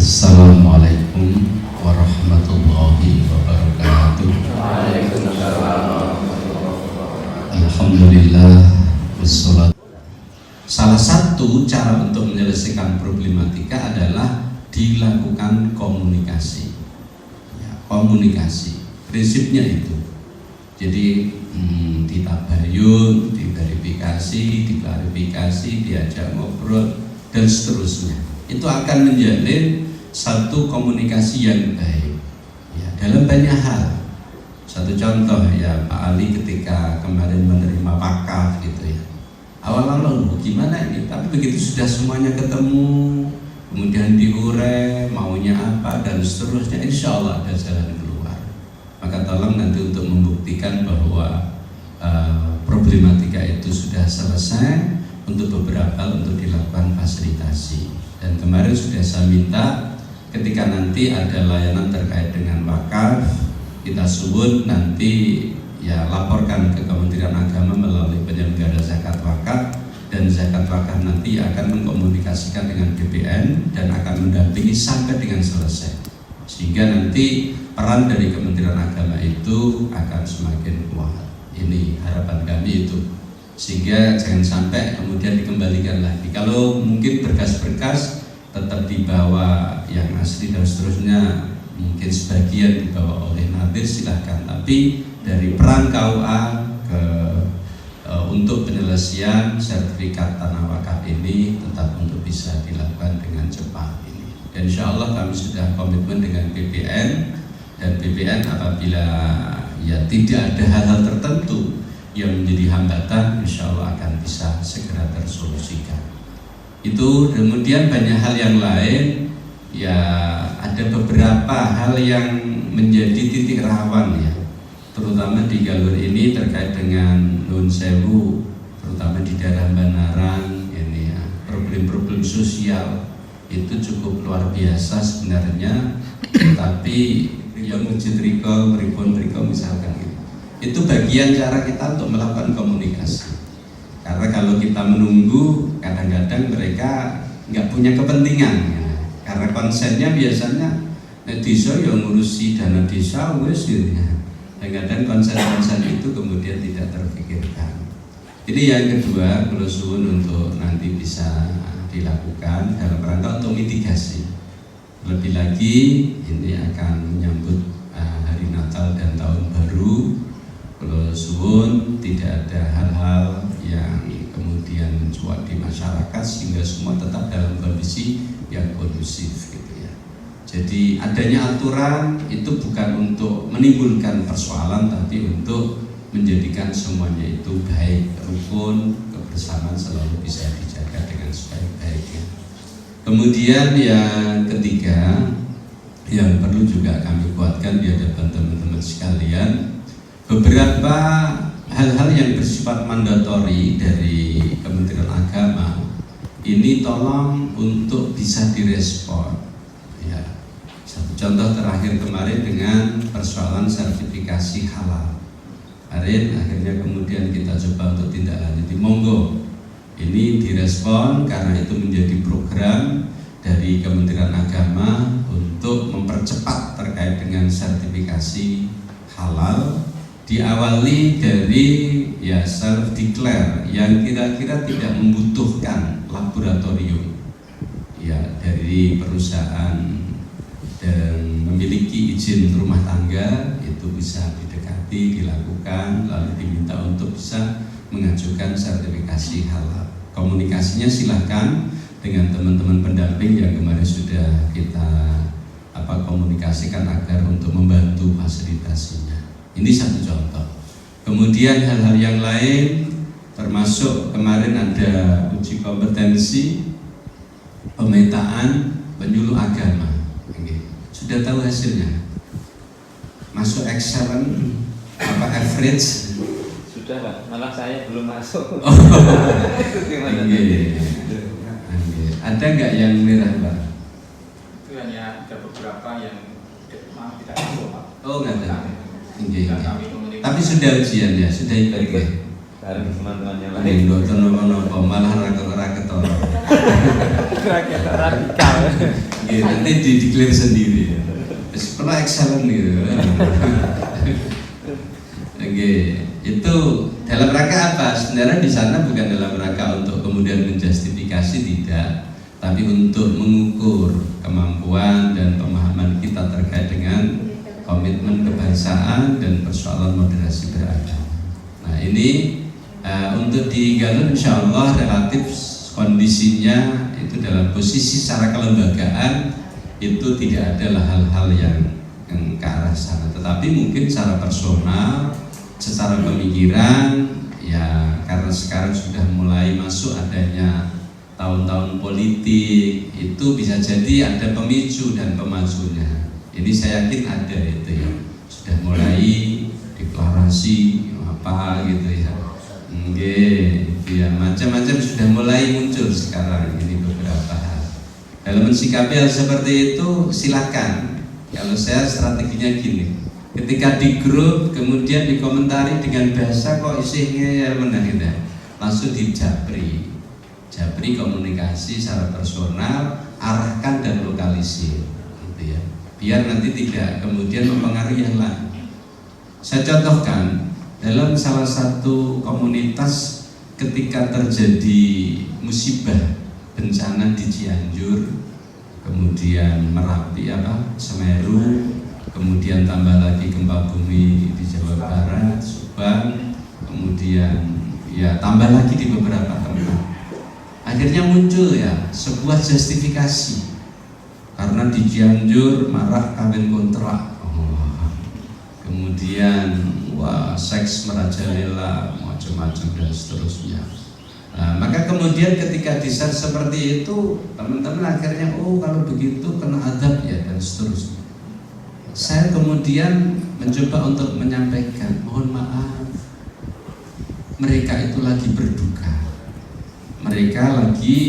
Assalamualaikum warahmatullahi wabarakatuh. Alhamdulillah wassalat. Salah satu cara untuk menyelesaikan problematika adalah dilakukan komunikasi. Ya, komunikasi, prinsipnya itu. Jadi ditabayun, diverifikasi, diklarifikasi, diajak ngobrol dan seterusnya. Itu akan menjalin satu komunikasi yang baik ya, dalam banyak hal. Satu contoh ya, Pak Ali ketika kemarin menerima wakaf gitu ya, awal-awal gimana ini, tapi begitu sudah semuanya ketemu, kemudian diurai maunya apa dan seterusnya, insya Allah ada jalan keluar. Maka tolong nanti untuk membuktikan bahwa problematika itu sudah selesai, untuk beberapa untuk dilakukan fasilitasi. Dan kemarin sudah saya minta ketika nanti ada layanan terkait dengan wakaf, kita sebut nanti ya laporkan ke Kementerian Agama melalui penyelenggara zakat wakaf, dan zakat wakaf nanti akan mengkomunikasikan dengan BPN dan akan mendampingi sampai dengan selesai, sehingga nanti peran dari Kementerian Agama itu akan semakin kuat. Ini harapan kami itu, sehingga jangan sampai kemudian dikembalikan lagi. Kalau mungkin berkas-berkas tetap dibawa yang asli dan seterusnya, mungkin sebagian dibawa oleh Nadir, silahkan. Tapi dari peran KUA untuk penyelesaian sertifikat tanah wakaf ini tetap untuk bisa dilakukan dengan cepat ini. Dan insya Allah kami sudah komitmen dengan BPN, dan BPN apabila ya tidak ada hal-hal tertentu yang menjadi hambatan, insya Allah akan bisa segera tersolusikan. Itu kemudian banyak hal yang lain ya, ada beberapa hal yang menjadi titik rawan ya, terutama di Galur ini terkait dengan Nun Sewu, terutama di daerah Banaran ini ya, problem-problem sosial itu cukup luar biasa sebenarnya. Tapi yang masjid Riko, Ribon Riko misalkan gitu, itu bagian cara kita untuk melakukan komunikasi. Karena kalau kita menunggu, kadang-kadang mereka nggak punya kepentingan ya. Karena konsennya biasanya desa yang ngurusi dana desa wes gitu ya. Kadang-kadang konsen-konsen itu kemudian tidak terpikirkan. Jadi yang kedua, kalau suwun untuk nanti bisa dilakukan dalam rangka untuk mitigasi. Lebih lagi ini akan menyambut hari Natal dan Tahun Baru. Kalau suwun tidak ada hal-hal yang kemudian mencuat di masyarakat, sehingga semua tetap dalam kondisi yang kondusif gitu ya. Jadi adanya aturan itu bukan untuk menimbulkan persoalan, tapi untuk menjadikan semuanya itu baik, rukun, kebersamaan selalu bisa dijaga dengan sebaik-baiknya. Kemudian yang ketiga yang perlu juga kami kuatkan di hadapan teman-teman sekalian, beberapa hal-hal yang bersifat mandatori dari Kementerian Agama ini tolong untuk bisa direspon ya. Satu contoh terakhir kemarin dengan persoalan sertifikasi halal. Kemarin akhirnya kemudian kita coba untuk tindak lanjuti, monggo ini direspon karena itu menjadi program dari Kementerian Agama untuk mempercepat terkait dengan sertifikasi halal. Diawali dari ya self declare yang kira-kira tidak membutuhkan laboratorium ya, dari perusahaan dan memiliki izin rumah tangga itu bisa didekati, dilakukan, lalu diminta untuk bisa mengajukan sertifikasi halal. Komunikasinya silahkan dengan teman-teman pendamping yang kemarin sudah kita komunikasikan agar untuk membantu fasilitasinya. Ini satu contoh. Kemudian hal-hal yang lain termasuk kemarin ada uji kompetensi pemetaan penyuluh agama. Sudah tahu hasilnya? Masuk excellent apa average? Sudah Pak, malah saya belum masuk. Itu gimana? Ada nggak yang merah Pak? Itu hanya ada beberapa yang tidak masuk Pak. Oh nggak ada. Tapi sudah ujian ya, sudah ikut ya. bareng teman-teman yang lain. Ini nggak nopo-nopo malah raket orang. Rakyat radikal. Gitu, nanti dideklar sendiri. Pernah excellent gitu. Oke, itu dalam rangka apa? Sebenarnya di sana bukan dalam rangka untuk kemudian menjustifikasi, tidak, tapi untuk mengukur kemampuan dan pemahaman kita terkait dengan komitmen kebangsaan dan persoalan moderasi beragama. Nah ini untuk di Galuh insya Allah relatif kondisinya itu dalam posisi secara kelembagaan itu tidak ada hal-hal yang ke arah sana, tetapi mungkin secara personal, secara pemikiran, ya karena sekarang sudah mulai masuk adanya tahun-tahun politik, itu bisa jadi ada pemicu dan pemajunya. Ini saya yakin ada itu ya, sudah mulai deklarasi apa gitu ya. Oke, itu ya macam-macam sudah mulai muncul sekarang ini beberapa hal. Dalam mensikapi hal seperti itu silakan. Kalau saya strateginya gini, ketika di grup kemudian dikomentari dengan bahasa kok isinya ya benar gitu, langsung dijapri, komunikasi secara personal, arahkan dan lokalisir, gitu ya. Biar nanti tidak kemudian mempengaruhi yang lain. Saya contohkan dalam salah satu komunitas ketika terjadi musibah bencana di Cianjur, kemudian Merapi Semeru, kemudian tambah lagi gempa bumi di Jawa Barat, Subang, kemudian ya tambah lagi di beberapa tempat. Akhirnya muncul ya sebuah justifikasi karena di Cianjur marak kawin kontrak, kemudian seks merajalela macam-macam dan seterusnya. Nah, maka kemudian ketika di-share seperti itu, teman-teman akhirnya kalau begitu kena adab ya dan seterusnya. Saya kemudian mencoba untuk menyampaikan, mohon maaf, mereka itu lagi berduka, mereka lagi